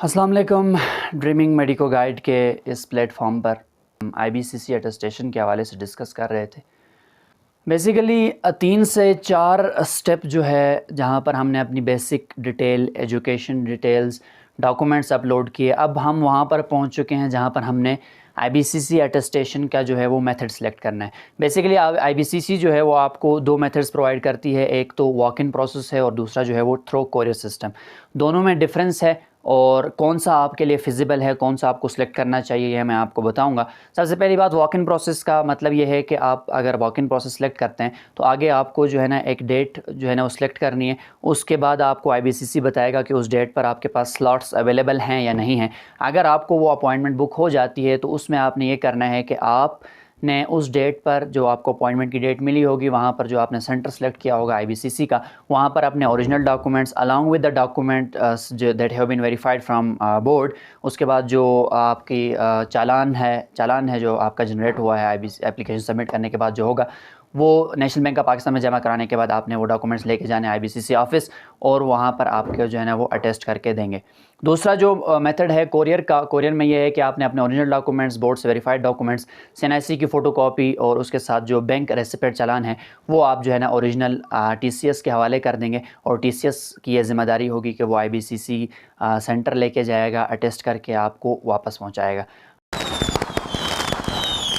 अस्सलाम वालेकुम। Dreaming medico guide के इस प्लेटफॉर्म पर हम आईबीसीसी अटेस्टेशन के हवाले से डिस्कस कर रहे थे। बेसिकली 3 से 4 स्टेप जो है जहाँ पर हमने अपनी basic detail, education details, documents upload किए। अब हम वहाँ पर पहुँच चुके हैं जहाँ पर हमने आईबीसीसी अटेस्टेशन का जो है वो मेथड सेलेक्ट करना है। बेसिकली आईबीसीसी जो है वो आपको 2 मेथड्स प्रोवाइड करती है, एक तो वॉक इन प्रोसेस है और दूसरा जो है वो थ्रू कोरियर सिस्टम। दोनों में डिफरेंस है और कौन सा आपके लिए फ़िज़िबल है, कौन सा आपको सिलेक्ट करना चाहिए, यह मैं आपको बताऊंगा। सबसे पहली बात, वॉक इन प्रोसेस का मतलब ये है कि आप अगर वॉक इन प्रोसेस सेलेक्ट करते हैं तो आगे आपको जो है ना एक डेट जो है ना वो सिलेक्ट करनी है। उसके बाद आपको आईबीसीसी बताएगा कि उस डेट पर आपके पास स्लॉट्स अवेलेबल हैं या नहीं हैं। अगर आपको वो अपॉइंटमेंट बुक हो जाती है तो उसमें आपने ये करना है कि आप ने उस डेट पर जो आपको अपॉइंटमेंट की डेट मिली होगी वहाँ पर जो आपने सेंटर सेलेक्ट किया होगा आईबीसीसी का, वहाँ पर अपने original documents along with the document जो that have been verified from board. उसके बाद जो आपकी चालान है जो आपका जनरेट हुआ है आईबीसी एप्लीकेशन सबमिट करने के बाद जो होगा, वो नेशनल बैंक ऑफ पाकिस्तान में जमा कराने के बाद आपने वो डॉक्यूमेंट्स लेके जाने आईबीसीसी ऑफिस और वहाँ पर आपके जो है ना वो अटेस्ट करके देंगे। दूसरा जो मेथड है कोरियर का, कोरियर में ये है कि आपने अपने ओरिजिनल डॉक्यूमेंट्स, बोर्ड से वेरीफाइड डॉक्यूमेंट्स, सीएनआईसी की फ़ोटोकॉपी और उसके साथ जो बैंक रेसिप्ट चालान है वो आप जो है ना ओरिजिनल टीसीएस के हवाले कर देंगे और टीसीएस की ये ज़िम्मेदारी होगी कि वो आईबीसीसी सेंटर लेके जाएगा, अटेस्ट करके आपको वापस पहुँचाएगा।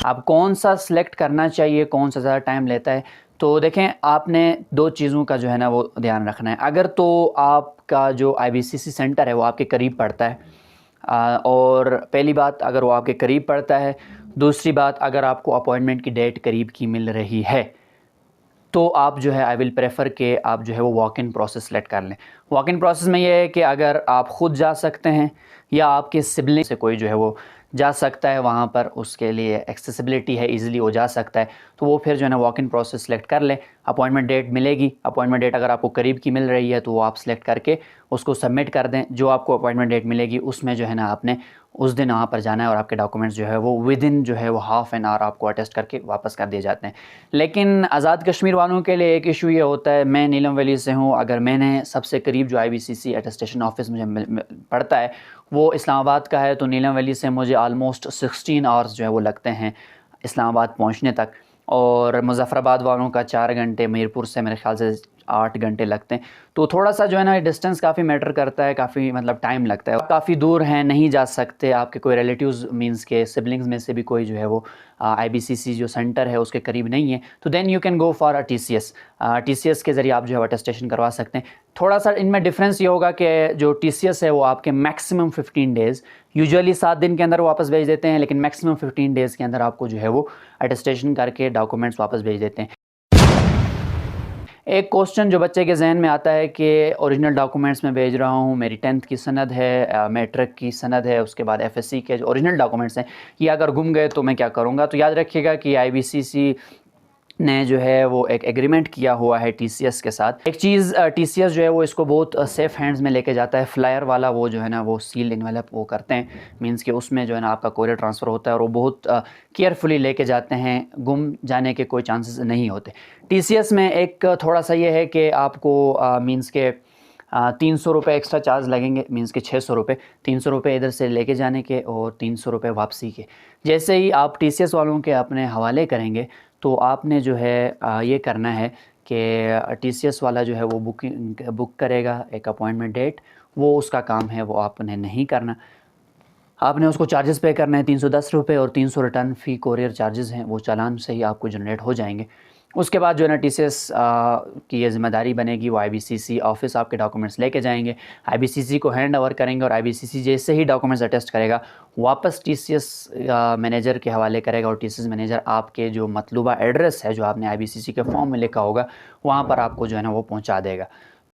अब कौन सा सिलेक्ट करना चाहिए, कौन सा ज़्यादा टाइम लेता है, तो देखें आपने 2 चीज़ों का जो है ना वो ध्यान रखना है। अगर तो आपका जो आईबीसीसी सेंटर है वो आपके करीब पड़ता है, और पहली बात अगर वो आपके करीब पड़ता है, दूसरी बात अगर आपको अपॉइंटमेंट की डेट करीब की मिल रही है तो आप जो है आई विल प्रेफर कि आप जो है वो वॉक इन प्रोसेस सेलेक्ट कर लें। वॉक इन प्रोसेस में ये है कि अगर आप ख़ुद जा सकते हैं या आपके सिबलिंग से कोई जो है वो जा सकता है वहाँ पर, उसके लिए एक्सेसिबिलिटी है, इजीली वो जा सकता है, तो वो फिर जो है ना वॉक इन प्रोसेस सेलेक्ट कर लें। अपॉइंटमेंट डेट मिलेगी, अपॉइंटमेंट डेट अगर आपको करीब की मिल रही है तो वो आप सेलेक्ट करके उसको सबमिट कर दें। जो आपको अपॉइंटमेंट डेट मिलेगी उसमें जो है ना आपने उस दिन वहाँ पर जाना है और आपके डॉक्यूमेंट्स जो है वो विदिन जो है वो हाफ़ एन आवर आपको अटेस्ट करके वापस कर दिए जाते हैं। लेकिन आज़ाद कश्मीर वालों के लिए एक इशू ये होता है, मैं नीलम वैली से हूँ, अगर मैंने सबसे करीब जो आईबीसीसी अटेस्टेशन ऑफिस मुझे पड़ता है वो इस्लामाबाद का है, तो नीलम वैली से मुझे आलमोस्ट 16 आवर्स जो है वो लगते हैं इस्लामाबाद पहुँचने तक, और मुज़फ़्फ़राबाद वालों का 4 घंटे, मीरपुर से मेरे ख़्याल से 8 घंटे लगते हैं। तो थोड़ा सा जो है ना डिस्टेंस काफ़ी मैटर करता है, काफ़ी मतलब टाइम लगता है। काफ़ी दूर हैं, नहीं जा सकते, आपके कोई रिलेटिव्स मींस के सिबलिंग्स में से भी कोई जो है वो आईबीसीसी जो सेंटर है उसके करीब नहीं है, तो then you can go for TCS. TCS के ज़रिए आप जो है अटेस्टेशन करवा सकते हैं। थोड़ा सा इनमें डिफरेंस ये होगा कि जो टीसीएस है वो आपके मैक्सिमम 15 डेज़, यूजुअली 7 दिन के अंदर वापस भेज देते हैं, लेकिन मैक्सिमम 15 डेज़ के अंदर आपको जो है वो अटेस्टेशन करके डॉक्यूमेंट्स वापस भेज देते हैं। एक क्वेश्चन जो बच्चे के जहन में आता है कि ओरिजिनल डॉक्यूमेंट्स में भेज रहा हूँ, मेरी 10th की सनद है, मैट्रिक की सनद है, उसके बाद एफएससी के जो ओरिजिनल डॉक्यूमेंट्स हैं ये अगर गुम गए तो मैं क्या करूँगा। तो याद रखिएगा कि आईबीसीसी ने जो है वो एक एग्रीमेंट किया हुआ है टीसीएस के साथ। एक चीज़ टीसीएस जो है वो इसको बहुत सेफ़ हैंड्स में लेके जाता है। फ्लायर वाला वो जो है ना वो सील इन्वेलप वो करते हैं, मींस कि उसमें जो है ना आपका कोरियर ट्रांसफ़र होता है और वो बहुत केयरफुली लेके जाते हैं, गुम जाने के कोई चांसेस नहीं होते। टीसीएस में एक थोड़ा सा ये है कि आपको मींस के 300 रुपये एक्स्ट्रा चार्ज लगेंगे, मींस के 600 रुपये, 300 रुपये इधर से लेके जाने के और 300 रुपये वापसी के। जैसे ही आप टीसीएस वालों के अपने हवाले करेंगे तो आपने जो है ये करना है कि टीसीएस वाला जो है वो बुक करेगा एक अपॉइंटमेंट डेट, वो उसका काम है, वो आपने नहीं करना। आपने उसको चार्जेस पे करना है 310 रुपये और 300 रिटर्न फ़ी कोरियर चार्जेस हैं, वो चालान से ही आपको जनरेट हो जाएंगे। उसके बाद जो है ना टीसीएस की ये ज़िम्मेदारी बनेगी, वो आईबीसीसी ऑफिस आपके डॉक्यूमेंट्स लेके जाएंगे, आईबीसीसी को हैंड ओवर करेंगे और आईबीसीसी जैसे ही डॉक्यूमेंट्स अटेस्ट करेगा वापस टीसीएस मैनेजर के हवाले करेगा और टीसीएस मैनेजर आपके जो मतलूबा एड्रेस है जो आपने आईबीसीसी के फॉर्म में लिखा होगा वहाँ पर आपको जो है ना वो पहुँचा देगा।